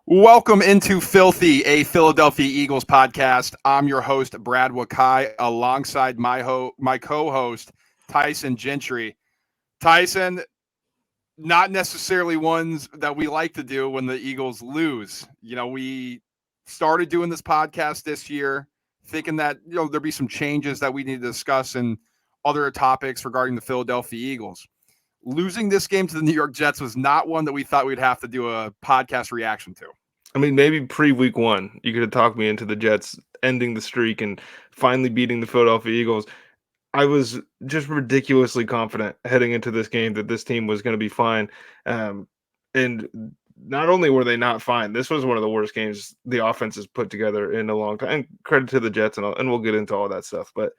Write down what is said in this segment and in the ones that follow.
Welcome into Philthy, a Philadelphia Eagles podcast. I'm your host, Brad Wakai, alongside my co-host, Tyson Gentry. Tyson, not necessarily ones that we like to do when the Eagles lose. We started doing this podcast this year, thinking that there'd be some changes that we need to discuss and other topics regarding the Philadelphia Eagles. Losing this game to the New York Jets was not one that we thought we'd have to do a podcast reaction to. I mean, maybe pre-week one, you could have talked me into the Jets ending the streak and finally beating the Philadelphia Eagles. I was just ridiculously confident heading into this game that this team was going to be fine. And not only were they not fine, this was one of the worst games the offense has put together in a long time. And credit to the Jets, and we'll get into all that stuff. But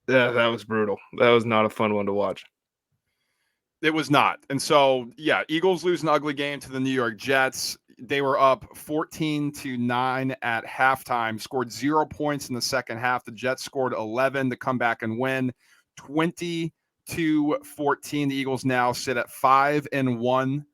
yeah, that was brutal. That was not a fun one to watch. It was not. And so, yeah, Eagles lose an ugly game to the New York Jets. They were up 14-9 at halftime, scored 0 points in the second half. The Jets scored 11 to come back and win 20-14. The Eagles now sit at 5-1,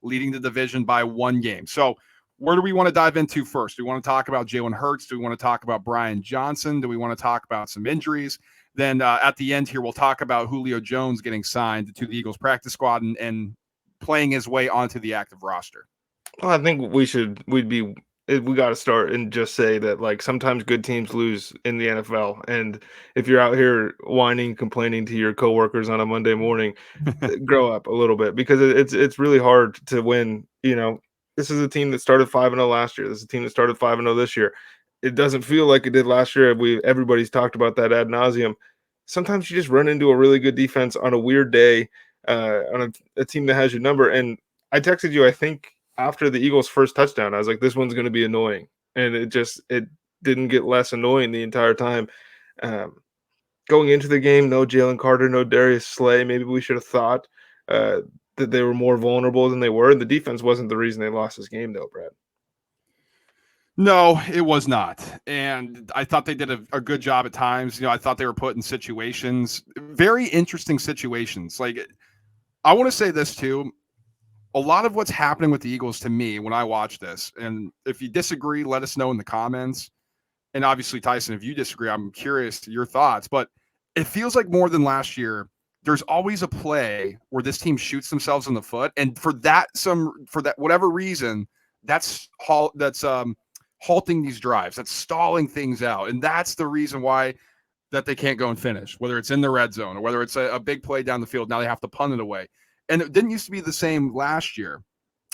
leading the division by one game. So, where do we want to dive into first? Do we want to talk about Jalen Hurts? Do we want to talk about Brian Johnson? Do we want to talk about some injuries? Then at the end here, we'll talk about Julio Jones getting signed to the Eagles practice squad and playing his way onto the active roster. Well, I think we got to start and just say that, like, sometimes good teams lose in the NFL, and if you're out here whining, complaining to your coworkers on a Monday morning, grow up a little bit, because it's really hard to win. This is a team that started 5-0 last year. This is a team that started 5-0 this year. It doesn't feel like it did last year. Everybody's talked about that ad nauseum. Sometimes you just run into a really good defense on a weird day, on a team that has your number. And I texted you, I think, after the Eagles' first touchdown. I was like, this one's going to be annoying. And it didn't get less annoying the entire time. Um, Going into the game, no Jalen Carter, no Darius Slay. Maybe we should have thought uh, that they were more vulnerable than they were. And the defense wasn't the reason they lost this game, though, Brad. No, it was not. And I thought they did a good job at times. I thought they were put in situations, very interesting situations. Like, I want to say this too. A lot of what's happening with the Eagles to me when I watch this, and if you disagree, let us know in the comments. And obviously, Tyson, if you disagree, I'm curious your thoughts. But it feels like more than last year, there's always a play where this team shoots themselves in the foot, and for that whatever reason, that's halting these drives, that's stalling things out, and that's the reason why that they can't go and finish, whether it's in the red zone or whether it's a big play down the field. Now they have to punt it away, and it didn't used to be the same last year.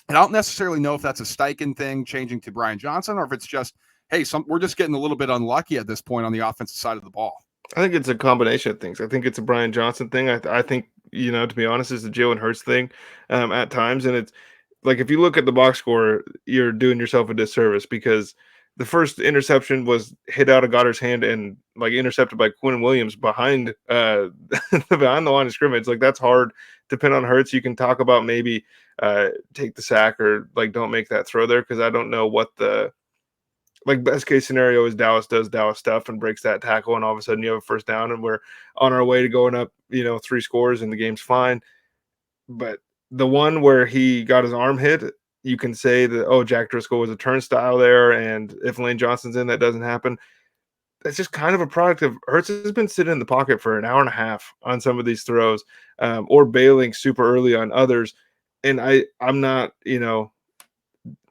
And I don't necessarily know if that's a Steichen thing changing to Brian Johnson, or if it's just, hey, we're just getting a little bit unlucky at this point on the offensive side of the ball. I think it's a combination of things. I think it's a Brian Johnson thing. I think, to be honest, it's a Jalen Hurts thing at times. And it's like, if you look at the box score, you're doing yourself a disservice, because the first interception was hit out of Goddard's hand and like intercepted by Quinn Williams behind behind the line of scrimmage. Like, that's hard to pin on Hurts. You can talk about maybe take the sack or like don't make that throw there, because I don't know what the best case scenario is Dallas does Dallas stuff and breaks that tackle, and all of a sudden you have a first down and we're on our way to going up, 3 scores and the game's fine. But the one where he got his arm hit, you can say that, oh, Jack Driscoll was a turnstile there, and if Lane Johnson's in, that doesn't happen. That's just kind of a product of Hurts has been sitting in the pocket for an hour and a half on some of these throws, or bailing super early on others. And I'm not,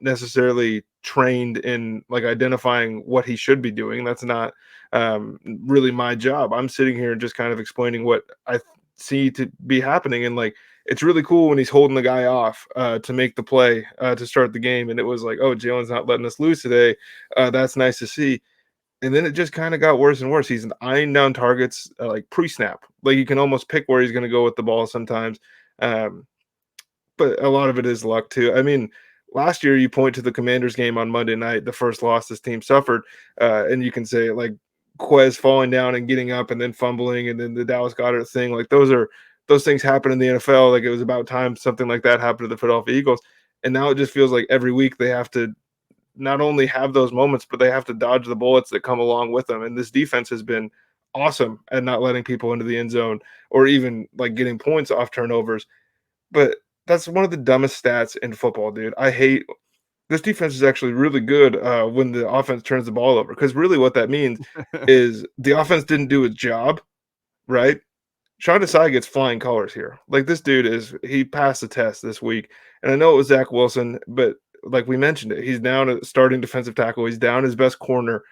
necessarily trained in like identifying what he should be doing. That's not really my job. I'm sitting here and just kind of explaining what I see to be happening. And like, it's really cool when he's holding the guy off to make the play to start the game. And it was like, oh, Jalen's not letting us lose today. That's nice to see. And then it just kind of got worse and worse. He's eyeing down targets like pre-snap. Like, you can almost pick where he's going to go with the ball sometimes. But a lot of it is luck too. I mean, last year you point to the Commanders game on Monday night, the first loss this team suffered, and you can say like Quez falling down and getting up and then fumbling, and then the Dallas Goedert thing. Like, those things happen in the NFL. Like, it was about time something like that happened to the Philadelphia Eagles. And now it just feels like every week they have to not only have those moments, but they have to dodge the bullets that come along with them. And this defense has been awesome at not letting people into the end zone or even like getting points off turnovers. But that's one of the dumbest stats in football, dude. I hate this defense is actually really good when the offense turns the ball over. Because really, what that means is the offense didn't do its job, right? Sean Desai gets flying colors here. Like this dude he passed the test this week, and I know it was Zach Wilson, but like we mentioned it, he's down at starting defensive tackle. He's down his best corner,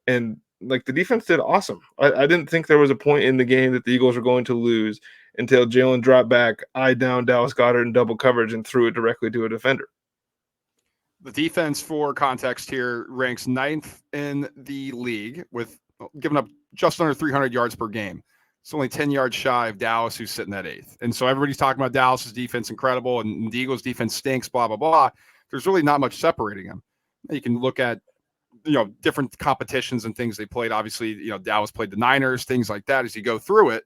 and like the defense did awesome. I didn't think there was a point in the game that the Eagles were going to lose until Jalen dropped back, eyed down Dallas Goedert in double coverage, and threw it directly to a defender. The defense, for context here, ranks ninth in the league with giving up just under 300 yards per game. It's only 10 yards shy of Dallas, who's sitting at eighth. And so everybody's talking about Dallas's defense incredible and the Eagles' defense stinks, blah, blah, blah. There's really not much separating them. You can look at, different competitions and things they played. Obviously, Dallas played the Niners, things like that as you go through it.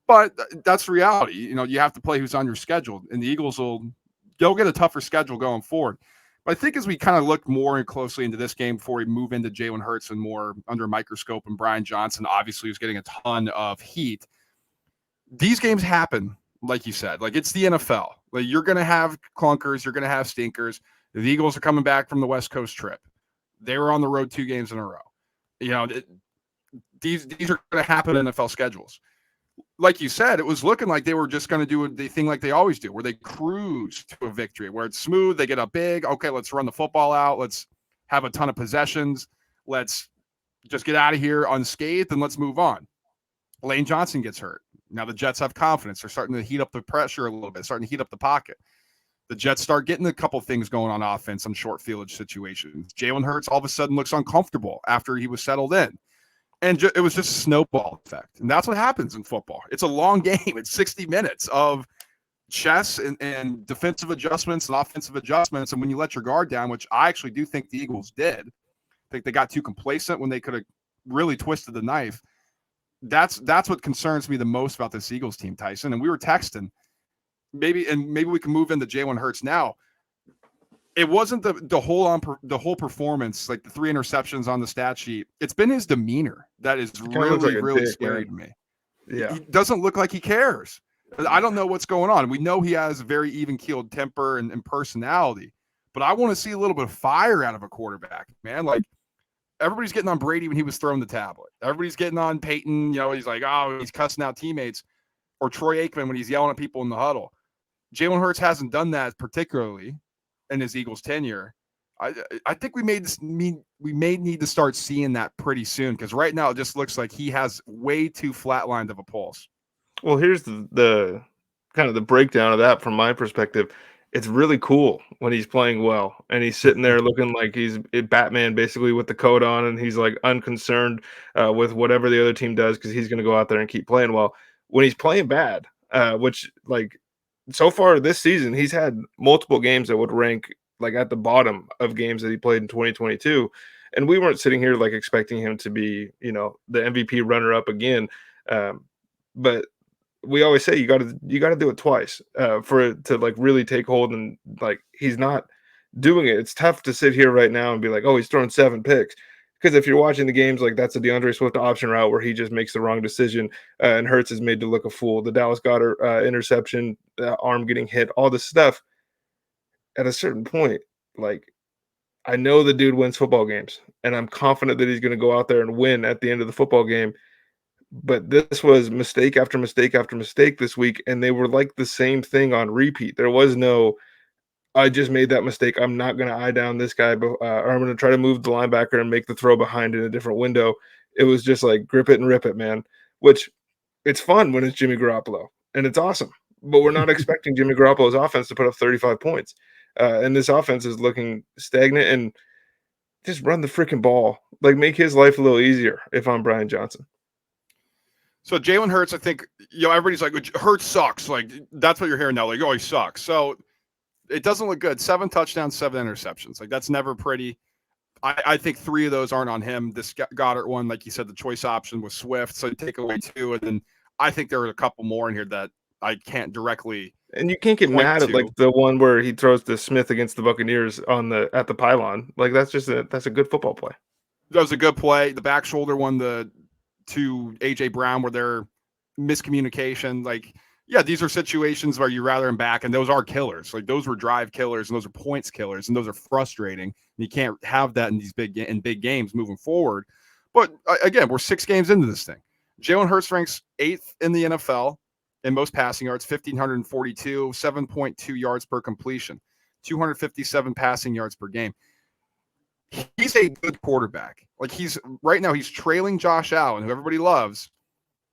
But that's reality. You have to play who's on your schedule, and the Eagles they'll get a tougher schedule going forward. But I think as we kind of look more closely into this game before we move into Jalen Hurts and more under a microscope and Brian Johnson, obviously, who's getting a ton of heat, these games happen, like you said. Like, it's the NFL. Like, you're going to have clunkers. You're going to have stinkers. The Eagles are coming back from the West Coast trip. They were on the road 2 games in a row. These are going to happen in NFL schedules. Like you said, it was looking like they were just going to do the thing like they always do, where they cruise to a victory, where it's smooth. They get up big. Okay, let's run the football out. Let's have a ton of possessions. Let's just get out of here unscathed and let's move on. Lane Johnson gets hurt. Now the Jets have confidence. They're starting to heat up the pressure a little bit, starting to heat up the pocket. The Jets start getting a couple things going on offense on short fieldage situations. Jalen Hurts all of a sudden looks uncomfortable after he was settled in. And it was just a snowball effect. And that's what happens in football. It's a long game. It's 60 minutes of chess and defensive adjustments and offensive adjustments. And when you let your guard down, which I actually do think the Eagles did, I think they got too complacent when they could have really twisted the knife. That's what concerns me the most about this Eagles team, Tyson. And we were texting. Maybe we can move into Jalen Hurts now. It wasn't the whole performance, like the 3 interceptions on the stat sheet. It's been his demeanor that is really, Like really scary to me. Yeah. He doesn't look like he cares. I don't know what's going on. We know he has a very even-keeled temper and personality, but I want to see a little bit of fire out of a quarterback, man. Like, everybody's getting on Brady when he was throwing the tablet. Everybody's getting on Peyton. He's like, oh, he's cussing out teammates. Or Troy Aikman when he's yelling at people in the huddle. Jalen Hurts hasn't done that particularly in his Eagles tenure. I think we may need to start seeing that pretty soon, because right now it just looks like he has way too flatlined of a pulse. Well, here's the kind of the breakdown of that from my perspective. It's really cool when he's playing well and he's sitting there looking like he's Batman basically with the coat on, and he's like unconcerned with whatever the other team does because he's going to go out there and keep playing well. When he's playing bad, which like so far this season, he's had multiple games that would rank like at the bottom of games that he played in 2022. And we weren't sitting here like expecting him to be, the MVP runner up again. But we always say you got to do it twice for it to like really take hold, and like he's not doing it. It's tough to sit here right now and be like, oh, he's throwing 7 picks. Because if you're watching the games, like that's a DeAndre Swift option route where he just makes the wrong decision and Hurts is made to look a fool. The Dallas Goedert interception, arm getting hit, all this stuff. At a certain point, like I know the dude wins football games, and I'm confident that he's going to go out there and win at the end of the football game. But this was mistake after mistake after mistake this week, and they were like the same thing on repeat. There was no I just made that mistake. I'm not going to eye down this guy, or I'm going to try to move the linebacker and make the throw behind in a different window. It was just like grip it and rip it, man. Which it's fun when it's Jimmy Garoppolo, and it's awesome. But we're not expecting Jimmy Garoppolo's offense to put up 35 points, and this offense is looking stagnant. And just run the freaking ball, like make his life a little easier. If I'm Brian Johnson. So Jalen Hurts, I think everybody's like, Hurts sucks. Like that's what you're hearing now. Like, oh, he sucks. So it doesn't look good. 7 touchdowns, 7 interceptions. Like that's never pretty. I think 3 of those aren't on him. This Goddard one, like you said, the choice option was Swift, so you take away 2, and then I think there are a couple more in here that I can't directly. And you can't get mad at like the one where he throws to Smith against the Buccaneers at the pylon. Like that's a good football play. That was a good play. The back shoulder one, to AJ Brown, where they're miscommunication. Like Yeah, these are situations where you rather him back, and those are killers. Like those were drive killers, and those are points killers, and those are frustrating. And you can't have that in these big games moving forward. But again, we're 6 games into this thing. Jalen Hurts ranks 8th in the NFL in most passing yards, 1,542, 7.2 yards per completion, 257 passing yards per game. He's a good quarterback. Like he's right now, he's trailing Josh Allen, who everybody loves,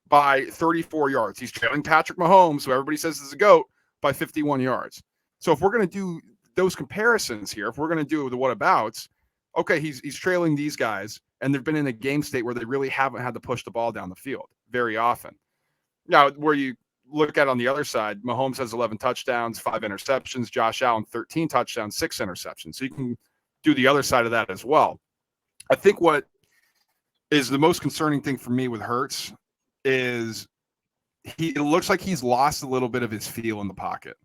by 34 yards. He's trailing Patrick Mahomes, who everybody says is a GOAT, by 51 yards. So if we're going to do those comparisons here, if we're going to do the whatabouts, okay, he's trailing these guys, and they've been in a game state where they really haven't had to push the ball down the field very often. Now, where you look at on the other side, Mahomes has 11 touchdowns, 5 interceptions. Josh Allen, 13 touchdowns, 6 interceptions. So you can do the other side of that as well. I think what is the most concerning thing for me with Hurts is it looks like he's lost a little bit of his feel in the pocket.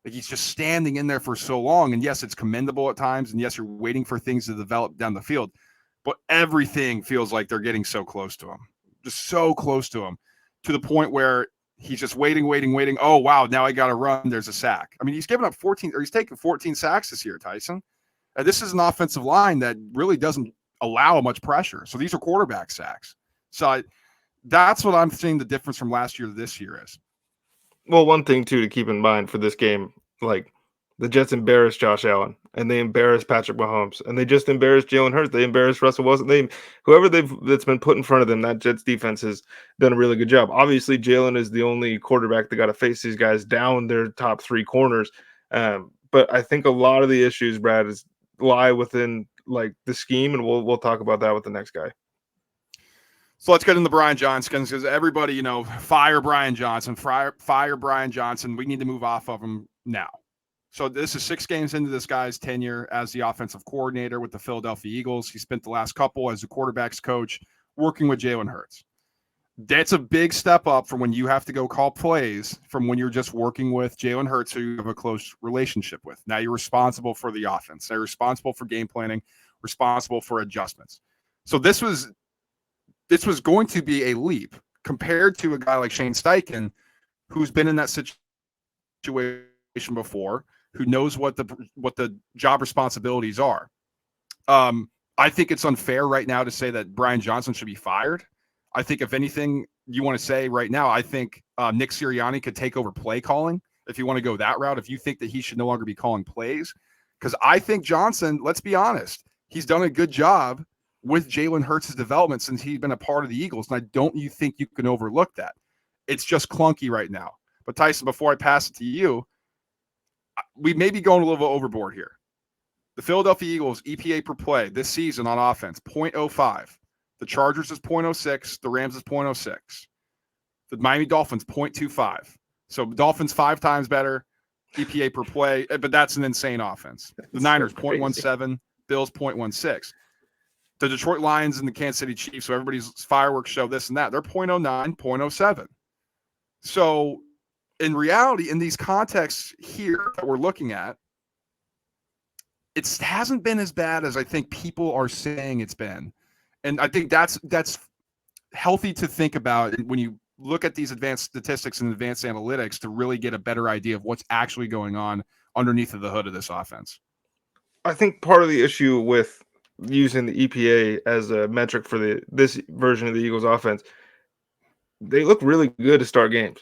Like he's just standing in there for so long. And yes, it's commendable at times. And yes, you're waiting for things to develop down the field. But everything feels like they're getting so close to him, just so close to the point where he's just waiting. Oh, wow, now I got to run. There's a sack. I mean, he's given up 14, or he's taken 14 sacks this year, Tyson. And this is an offensive line that really doesn't allow much pressure. So these are quarterback sacks. So that's what I'm seeing the difference from last year to this year is. Well, one thing too to keep in mind for this game, like the Jets embarrassed Josh Allen and they embarrassed Patrick Mahomes and they just embarrassed Jalen Hurts. They embarrassed Russell Wilson. Whoever that's been put in front of them, that Jets defense has done a really good job. Obviously, Jalen is the only quarterback that got to face these guys down their top 3 corners. But I think a lot of the issues, Brad, lie within like the scheme, and we'll talk about that with the next guy. So let's get into Brian Johnson because everybody, fire Brian Johnson, fire Brian Johnson. We need to move off of him now. So this is 6 games into this guy's tenure as the offensive coordinator with the Philadelphia Eagles. He spent the last couple as a quarterback's coach working with Jalen Hurts. That's a big step up from when you have to go call plays from when you're just working with Jalen Hurts, who you have a close relationship with. Now you're responsible for the offense. Now you're responsible for game planning, responsible for adjustments. So this was going to be a leap compared to a guy like Shane Steichen, who's been in that situation before, who knows what the job responsibilities are. I think it's unfair right now to say that Brian Johnson should be fired. I think if anything you want to say right now, I think Nick Sirianni could take over play calling if you want to go that route, if you think that he should no longer be calling plays. Because I think Johnson, let's be honest, he's done a good job with Jalen Hurts' development since he's been a part of the Eagles. And I don't think you can overlook that. It's just clunky right now. But Tyson, before I pass it to you, we may be going a little bit overboard here. The Philadelphia Eagles EPA per play this season on offense, 0.05. The Chargers is 0.06. The Rams is 0.06. The Miami Dolphins, 0.25. So Dolphins 5 times better EPA per play, but that's an insane offense. The Niners, 0.17. Bills, 0.16. The Detroit Lions and the Kansas City Chiefs, so everybody's fireworks show, this and that, they're 0.09, 0.07. So in reality, in these contexts here that we're looking at, it hasn't been as bad as I think people are saying it's been. And I think that's healthy to think about when you look at these advanced statistics and advanced analytics to really get a better idea of what's actually going on underneath of the hood of this offense. I think part of the issue with using the EPA as a metric for this version of the Eagles offense, they look really good to start games.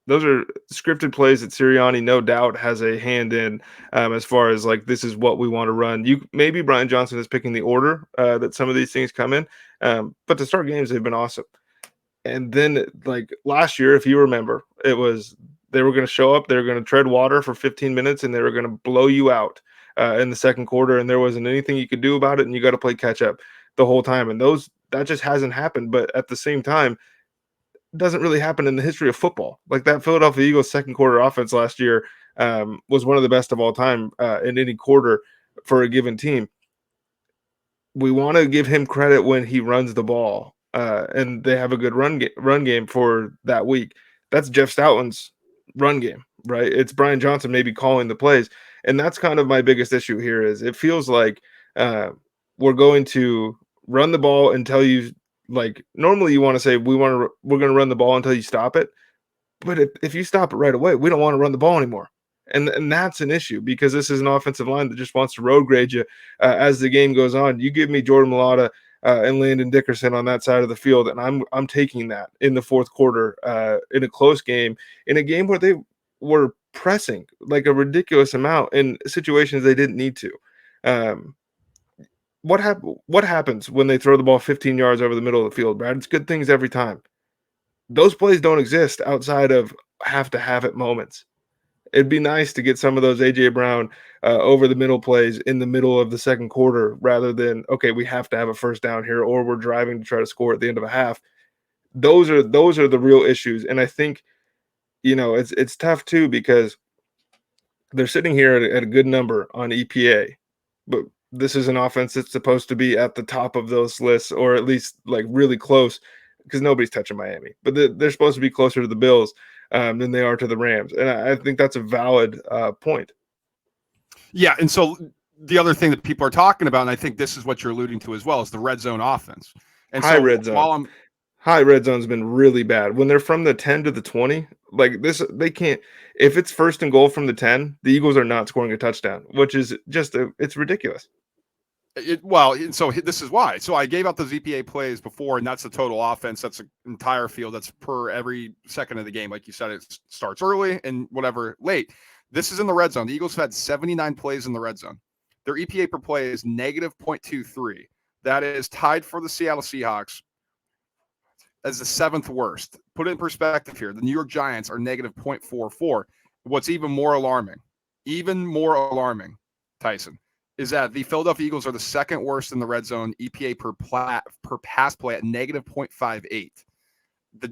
Those are scripted plays that Sirianni no doubt has a hand in, as far as like this is what we want to run. Maybe Brian Johnson is picking the order that some of these things come in, but to start games they've been awesome. And then like last year, if you remember, it was they were going to show up, they were going to tread water for 15 minutes, and they were going to blow you out in the second quarter, and there wasn't anything you could do about it, and you got to play catch up the whole time. And that just hasn't happened. But at the same time, doesn't really happen in the history of football. Like that Philadelphia Eagles second quarter offense last year was one of the best of all time in any quarter for a given team. We want to give him credit when he runs the ball and they have a good run game for that week. That's Jeff Stoutland's run game, right? It's Brian Johnson maybe calling the plays. And that's kind of my biggest issue here is it feels like we're going to run the ball until you like normally you want to say we're going to run the ball until you stop it. But if you stop it right away, we don't want to run the ball anymore. And that's an issue because this is an offensive line that just wants to road grade you as the game goes on. You give me Jordan Mailata and Landon Dickerson on that side of the field, and I'm taking that in the fourth quarter in a close game, in a game where they were pressing like a ridiculous amount in situations they didn't need to. Um, what happens when they throw the ball 15 yards over the middle of the field, Brad? It's good things every time. Those plays don't exist outside of have to have it moments. It'd be nice to get some of those AJ Brown over the middle plays in the middle of the second quarter rather than okay, we have to have a first down here or we're driving to try to score at the end of a half. Those are the real issues, and I think it's tough too because they're sitting here at a good number on EPA, but this is an offense that's supposed to be at the top of those lists or at least like really close because nobody's touching Miami, but they're supposed to be closer to the Bills than they are to the Rams, and I think that's a valid point. Yeah, and so the other thing that people are talking about, and I think this is what you're alluding to as well, is the red zone offense. And High so red zone. while I'm High red zone's been really bad. When they're from the 10 to the 20, like this, they can't. If it's first and goal from the 10, the Eagles are not scoring a touchdown, which is just it's ridiculous. so this is why. So I gave out the ZPA plays before, and that's the total offense. That's the entire field. That's per every second of the game. Like you said, it starts early and whatever late. This is in the red zone. The Eagles have had 79 plays in the red zone. Their EPA per play is negative 0.23. That is tied for the Seattle Seahawks as the seventh worst. Put it in perspective here. The New York Giants are negative 0.44. What's even more alarming, Tyson, is that the Philadelphia Eagles are the second worst in the red zone EPA per pass play at negative 0.58.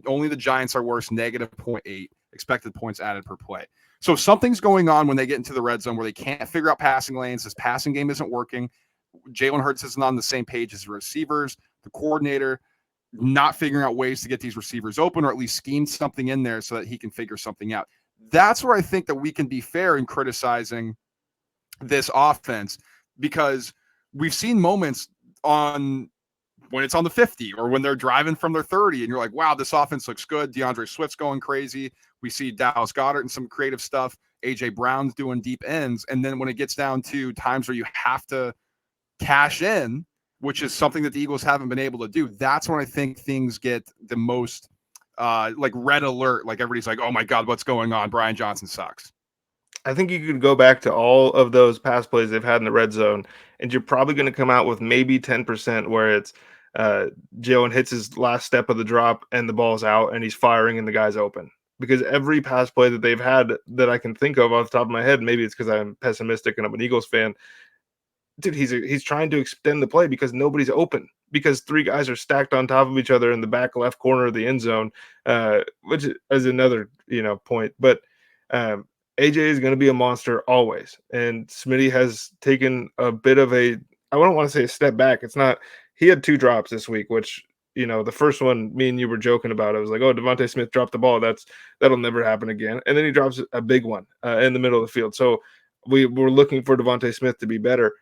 Only the Giants are worse, negative 0.8 expected points added per play. So something's going on when they get into the red zone where they can't figure out passing lanes. This passing game isn't working. Jalen Hurts isn't on the same page as the receivers, the coordinator, not figuring out ways to get these receivers open or at least scheme something in there so that he can figure something out. That's where I think that we can be fair in criticizing this offense because we've seen moments on when it's on the 50 or when they're driving from their 30 and you're like, wow, this offense looks good. DeAndre Swift's going crazy. We see Dallas Goedert and some creative stuff. AJ Brown's doing deep ends. And then when it gets down to times where you have to cash in, which is something that the Eagles haven't been able to do, that's when I think things get the most like red alert. Like everybody's like, oh my God, what's going on? Brian Johnson sucks. I think you could go back to all of those pass plays they've had in the red zone, and you're probably going to come out with maybe 10% where it's uh, Jalen hits his last step of the drop and the ball's out and he's firing and the guy's open. Because every pass play that they've had that I can think of off the top of my head, maybe it's because I'm pessimistic and I'm an Eagles fan, dude, he's trying to extend the play because nobody's open because three guys are stacked on top of each other in the back left corner of the end zone, which is another point. But AJ is going to be a monster always, and Smitty has taken a bit of a I don't want to say a step back. It's not. He had two drops this week, which the first one me and you were joking about. I was like, oh, Devontae Smith dropped the ball. That'll never happen again. And then he drops a big one in the middle of the field. So we were looking for Devontae Smith to be better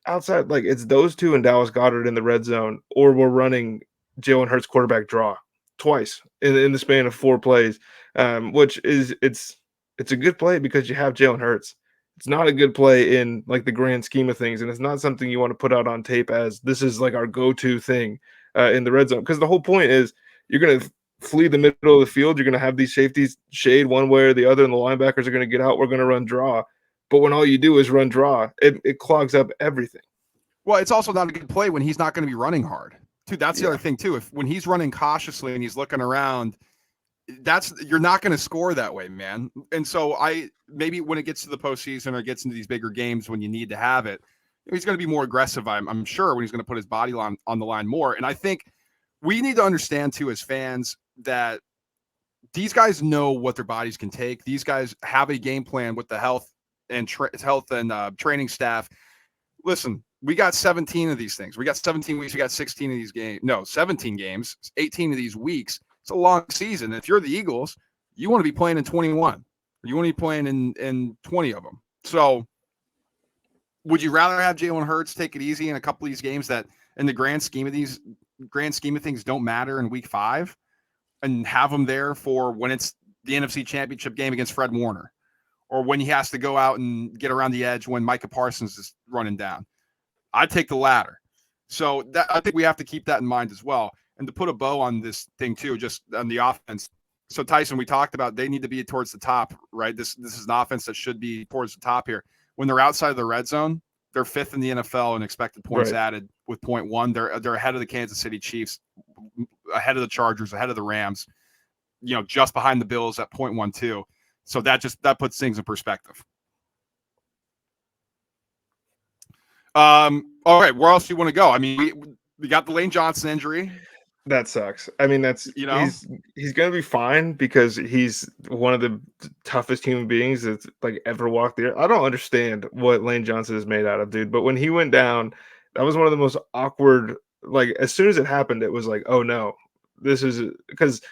outside, like it's those two and Dallas Goedert in the red zone, or we're running Jalen Hurts quarterback draw twice in the span of 4 plays, which is it's a good play because you have Jalen Hurts. It's not a good play in like the grand scheme of things, and it's not something you want to put out on tape as this is like our go-to thing in the red zone because the whole point is you're going to flee the middle of the field. You're going to have these safeties shade one way or the other, and the linebackers are going to get out. We're going to run draw. But when all you do is run draw, it clogs up everything. Well, it's also not a good play when he's not going to be running hard. Dude, that's the Yeah. other thing too. If when he's running cautiously and he's looking around, you're not going to score that way, man. And so I maybe when it gets to the postseason or gets into these bigger games when you need to have it, he's going to be more aggressive. I'm sure when he's going to put his body on the line more. And I think we need to understand too as fans that these guys know what their bodies can take. These guys have a game plan with the health and training staff. Listen, we got 17 of these things. We got 17 weeks. We got 16 of these games. No, 17 games, 18 of these weeks. It's a long season. If you're the Eagles, you want to be playing in 21. You want to be playing in 20 of them. So would you rather have Jalen Hurts take it easy in a couple of these games that in the grand scheme of things don't matter in week 5? and have him there for when it's the NFC Championship game against Fred Warner, or when he has to go out and get around the edge when Micah Parsons is running down. I'd take the latter. So that, I think we have to keep that in mind as well. And to put a bow on this thing too, just on the offense. So Tyson, we talked about they need to be towards the top, right? This is an offense that should be towards the top here. When they're outside of the red zone, they're fifth in the NFL in expected points Right. added with 0.1. They're ahead of the Kansas City Chiefs, ahead of the Chargers, ahead of the Rams. Just behind the Bills at 0.12. So that puts things in perspective. All right, where else do you want to go? I mean, we got the Lane Johnson injury. That sucks. I mean, that's You know, he's gonna be fine because he's one of the toughest human beings that's like ever walked the earth. I don't understand what Lane Johnson is made out of, dude. But when he went down, that was one of the most awkward. Like as soon as it happened, it was like, oh no, this is because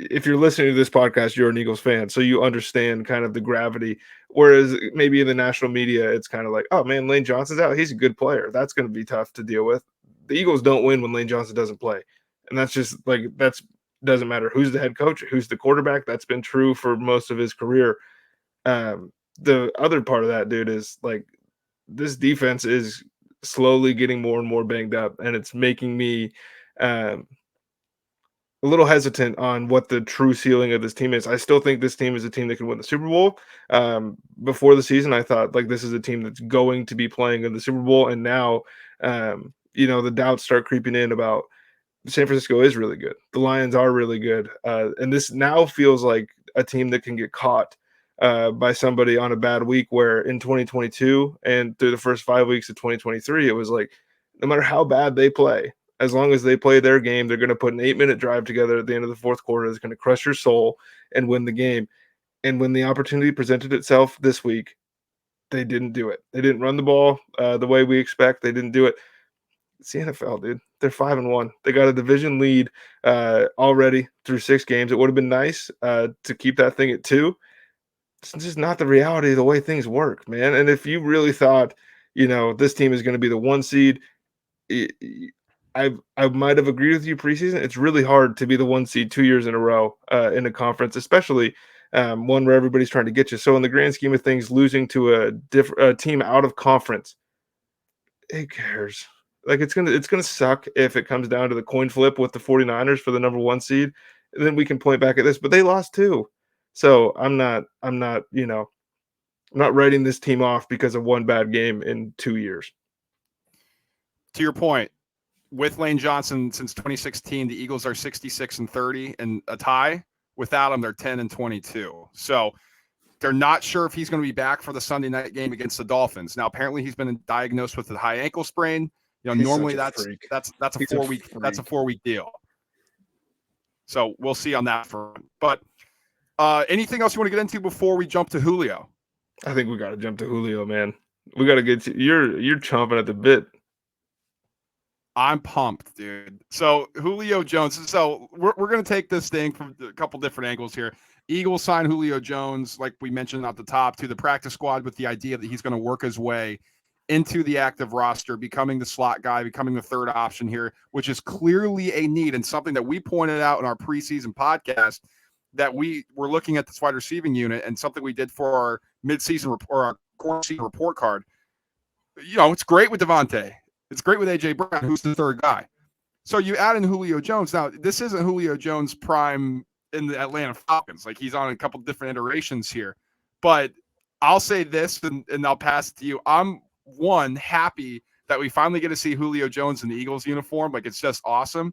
if you're listening to this podcast, you're an Eagles fan, so you understand kind of the gravity. Whereas maybe in the national media, it's kind of like, oh man, Lane Johnson's out. He's a good player. That's going to be tough to deal with. The Eagles don't win when Lane Johnson doesn't play, and that's just like that's doesn't matter who's the head coach, who's the quarterback. That's been true for most of his career. The other part of that, dude, is like this defense is slowly getting more and more banged up, and it's making me um, a little hesitant on what the true ceiling of this team is. I still think this team is a team that can win the Super Bowl. Before the season, I thought like this is a team that's going to be playing in the Super Bowl, and now, the doubts start creeping in about San Francisco is really good. The Lions are really good, and this now feels like a team that can get caught by somebody on a bad week. Where in 2022 and through the first 5 weeks of 2023, it was like no matter how bad they play, as long as they play their game, they're going to put an 8-minute drive together at the end of the fourth quarter that's going to crush your soul and win the game. And when the opportunity presented itself this week, they didn't do it. They didn't run the ball the way we expect. They didn't do it. It's the NFL, dude. They're 5-1. They got a division lead already through 6 games. It would have been nice to keep that thing at 2. It's just not the reality of the way things work, man. And if you really thought, this team is going to be the 1 seed, I might have agreed with you preseason. It's really hard to be the 1 seed 2 years in a row in a conference, especially one where everybody's trying to get you. So in the grand scheme of things, losing to a team out of conference, who cares? Like it's gonna suck if it comes down to the coin flip with the 49ers for the number 1 seed. And then we can point back at this, but they lost too. So I'm not writing this team off because of one bad game in 2 years. to your point, with Lane Johnson since 2016, the Eagles are 66-30 and a tie. Without him, they're 10-22. So they're not sure if he's going to be back for the Sunday night game against the Dolphins. Now, apparently, he's been diagnosed with a high ankle sprain. He's Normally such a that's freak. that's a He's a 4 week freak. 4 week deal. So we'll see on that front. But anything else you want to get into before we jump to Julio? I think we got to jump to Julio, man. We got to get to you're chomping at the bit. I'm pumped, dude. So Julio Jones. So we're going to take this thing from a couple different angles here. Eagles sign Julio Jones, like we mentioned at the top, to the practice squad with the idea that he's going to work his way into the active roster, becoming the slot guy, becoming the third option here, which is clearly a need and something that we pointed out in our preseason podcast that we were looking at this wide receiving unit and something we did for our midseason or our core season report card. It's great with Devontae. It's great with AJ Brown, who's the third guy. So you add in Julio Jones. Now, this isn't Julio Jones prime in the Atlanta Falcons. Like he's on a couple different iterations here. But I'll say this and I'll pass it to you. I'm happy that we finally get to see Julio Jones in the Eagles uniform. Like it's just awesome.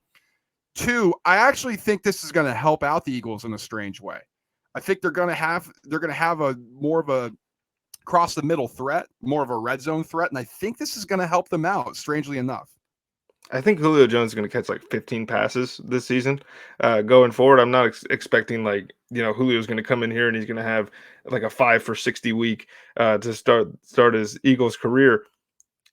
2, I actually think this is going to help out the Eagles in a strange way. I think they're going to have a more of a cross the middle threat, more of a red zone threat, and I think this is going to help them out. Strangely enough, I think Julio Jones is going to catch like 15 passes this season. Going forward, I'm not expecting like Julio's going to come in here and he's going to have like a 5 for 60 week to start his Eagles career.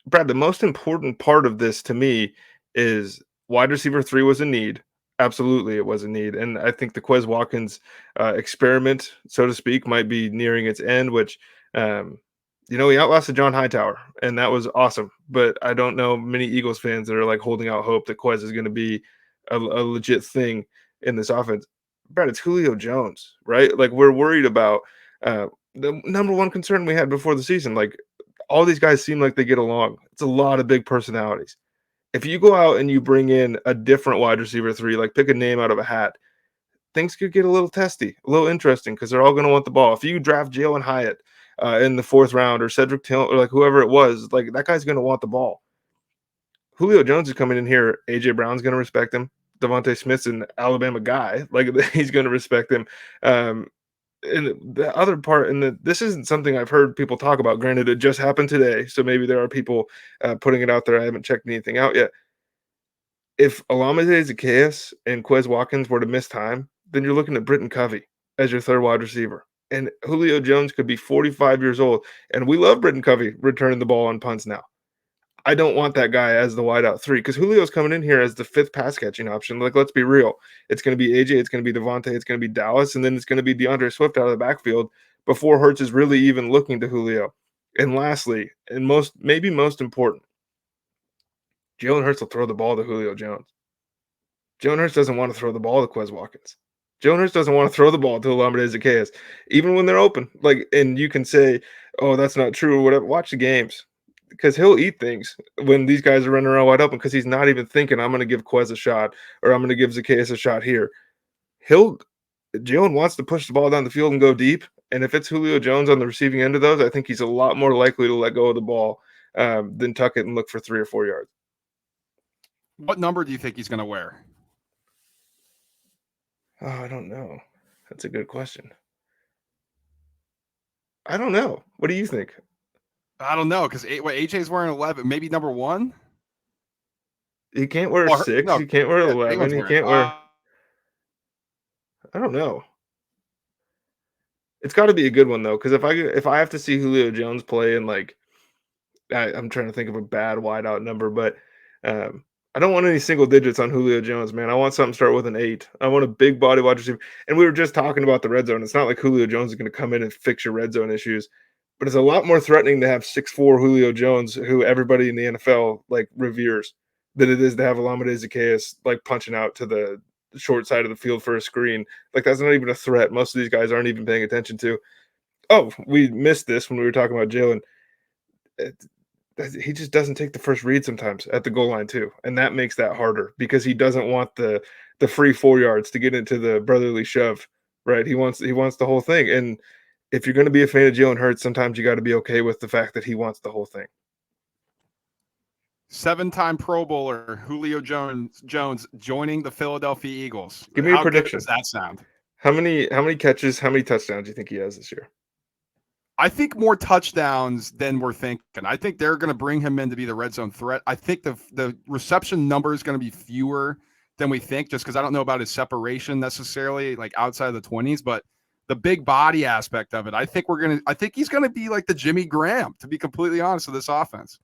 Brad, the most important part of this to me is wide receiver 3 was a need. Absolutely, it was a need, and I think the Quez Watkins experiment, so to speak, might be nearing its end. Which he outlasted John Hightower, and that was awesome. But I don't know many Eagles fans that are like holding out hope that Quez is going to be a legit thing in this offense, Brad, it's Julio Jones, right? Like we're worried about the number one concern we had before the season. Like all these guys seem like they get along. It's a lot of big personalities. If you go out and you bring in a different wide receiver three, like pick a name out of a hat, things could get a little testy, a little interesting because they're all going to want the ball. If you draft Jalen Hyatt in the fourth round or Cedric Till or like whoever it was, like that guy's going to want the ball. Julio Jones is coming in here. AJ Brown's going to respect him. Devontae Smith's an Alabama guy. Like he's going to respect him. Um, and the other part, this isn't something I've heard people talk about. Granted, it just happened today, so maybe there are people putting it out there. I haven't checked anything out yet. If Olamide Zaccheaus and Quez Watkins were to miss time, then you're looking at Britton Covey as your third wide receiver. And Julio Jones could be 45 years old. And we love Britton Covey returning the ball on punts now. I don't want that guy as the wideout three because Julio's coming in here as the fifth pass catching option. Like, let's be real. It's going to be AJ, it's going to be Devontae, it's going to be Dallas, and then it's going to be DeAndre Swift out of the backfield before Hurts is really even looking to Julio. And lastly, and maybe most important, Jalen Hurts will throw the ball to Julio Jones. Jalen Hurts doesn't want to throw the ball to Quez Watkins. Jalen Hurts doesn't want to throw the ball to Olamide Zaccheaus, even when they're open. Like, and you can say, "Oh, that's not true," or whatever. Watch the games because he'll eat things when these guys are running around wide open because he's not even thinking, "I'm going to give Quez a shot" or "I'm going to give Zaccheaus a shot here." Jalen wants to push the ball down the field and go deep, and if it's Julio Jones on the receiving end of those, I think he's a lot more likely to let go of the ball than tuck it and look for 3 or 4 yards. What number do you think he's going to wear? Oh, I don't know. That's a good question. I don't know. What do you think? I don't know because AJ's wearing 11, maybe number 1. He can't wear Or 6. no, He can't wear yeah, 11. Jalen's He wearing. can't wear. I don't know. It's got to be a good one though, because if I have to see Julio Jones play and like I'm trying to think of a bad wideout number, but um, I don't want any single digits on Julio Jones, man. I want something start with an 8. I want a big body wide receiver. And we were just talking about the red zone. It's not like Julio Jones is going to come in and fix your red zone issues, but it's a lot more threatening to have 6'4" Julio Jones, who everybody in the NFL like reveres, than it is to have Olamide Zaccheaus like punching out to the short side of the field for a screen. Like that's not even a threat. Most of these guys aren't even paying attention to. Oh, we missed this when we were talking about Jalen. He just doesn't take the first read sometimes at the goal line too, and that makes that harder because he doesn't want the free 4 yards to get into the brotherly shove, right? He wants the whole thing, and if you're going to be a fan of Jalen Hurts, sometimes you got to be okay with the fact that he wants the whole thing. 7-time Pro Bowler Julio Jones joining the Philadelphia Eagles. Give me a How good does prediction. that sound? How many catches, how many touchdowns do you think he has this year? I think more touchdowns than we're thinking. I think they're going to bring him in to be the red zone threat. I think the reception number is going to be fewer than we think, just because I don't know about his separation necessarily, like outside of the 20s, but the big body aspect of it, I think he's going to be like the Jimmy Graham, to be completely honest, with this offense.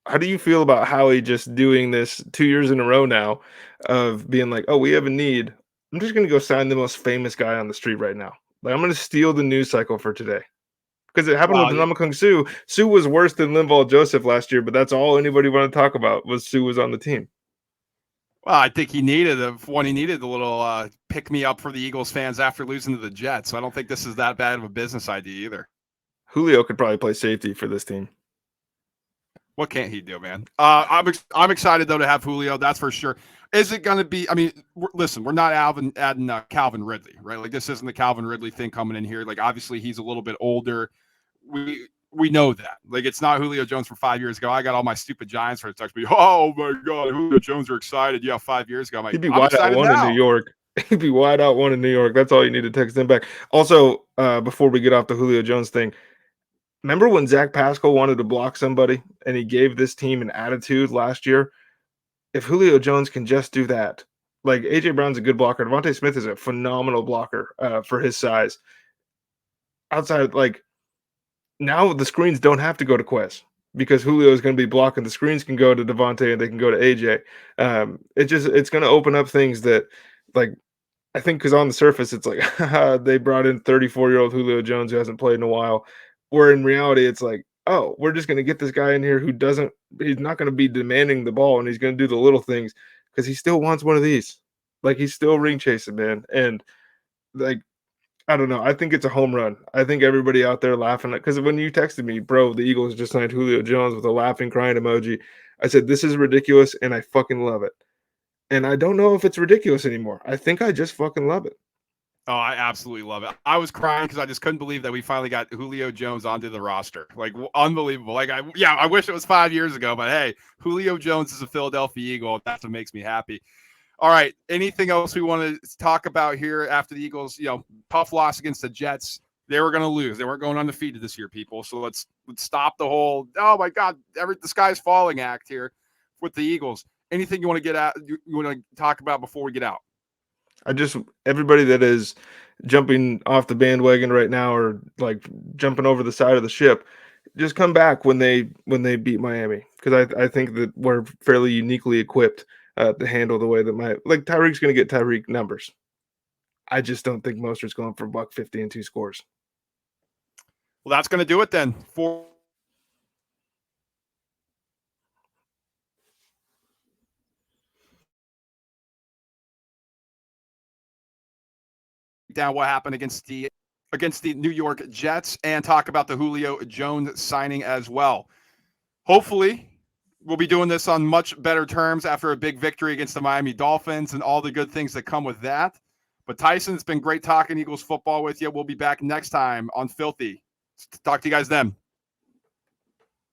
How do you feel about Howie just doing this 2 years in a row now of being like, "Oh, we have a need. I'm just going to go sign the most famous guy on the street right now. Like I'm going to steal the news cycle for today." Because it happened with Well, Ndamukong Suh. Suh was worse than Linval Joseph last year, but that's all anybody wanted to talk about was Suh was on the team. I think he needed a little pick me up for the Eagles fans after losing to the Jets. So I don't think this is that bad of a business idea either. Julio could probably play safety for this team. What can't he do, man? I'm excited though to have Julio. That's for sure. Is it going to be? I mean, listen, we're not adding Calvin Ridley, right? Like this isn't the Calvin Ridley thing coming in here. Like obviously he's a little bit older. We know that. Like it's not Julio Jones from 5 years ago. I got all my stupid Giants fans text me. Oh my God, Julio Jones are excited. Yeah, 5 years ago. He'd be I'm wide out excited one now. in New York. He'd be wide out one in New York. That's all you need to text him back. Also, before we get off the Julio Jones thing, remember when Zach Pascal wanted to block somebody and he gave this team an attitude last year? If Julio Jones can just do that, like AJ Brown's a good blocker. Devontae Smith is a phenomenal blocker for his size. Outside, like now the screens don't have to go to Quez because Julio is going to be blocking. The screens can go to Devontae and they can go to AJ. It's going to open up things that, like, I think because on the surface it's like they brought in 34-year-old Julio Jones who hasn't played in a while, where in reality it's like, oh, we're just going to get this guy in here he's not going to be demanding the ball and he's going to do the little things because he still wants one of these. Like he's still ring chasing, man. And like I don't know. I think it's a home run. I think everybody out there laughing because when you texted me, bro, the Eagles just signed Julio Jones with a laughing, crying emoji. I said, this is ridiculous, and I fucking love it. And I don't know if it's ridiculous anymore. I think I just fucking love it. Oh, I absolutely love it. I was crying because I just couldn't believe that we finally got Julio Jones onto the roster. Like unbelievable. Like I wish it was 5 years ago, but hey, Julio Jones is a Philadelphia Eagle. That's what makes me happy. All right. Anything else we want to talk about here after the Eagles? Tough loss against the Jets. They were going to lose. They weren't going undefeated this year, people. So let's stop the whole oh my god, the sky's falling act here with the Eagles. Anything you want to get at? You want to talk about before we get out? I just everybody that is jumping off the bandwagon right now or like jumping over the side of the ship, just come back when they beat Miami because I think that we're fairly uniquely equipped to handle the way that Tyreek's going to get Tyreek numbers. I just don't think Mostert's going for $150 and 2 scores. Well, that's going to do it then for down what happened against the New York Jets and talk about the Julio Jones signing as well. Hopefully, we'll be doing this on much better terms after a big victory against the Miami Dolphins and all the good things that come with that. But Tyson, it's been great talking Eagles football with you. We'll be back next time on Philthy. Talk to you guys then.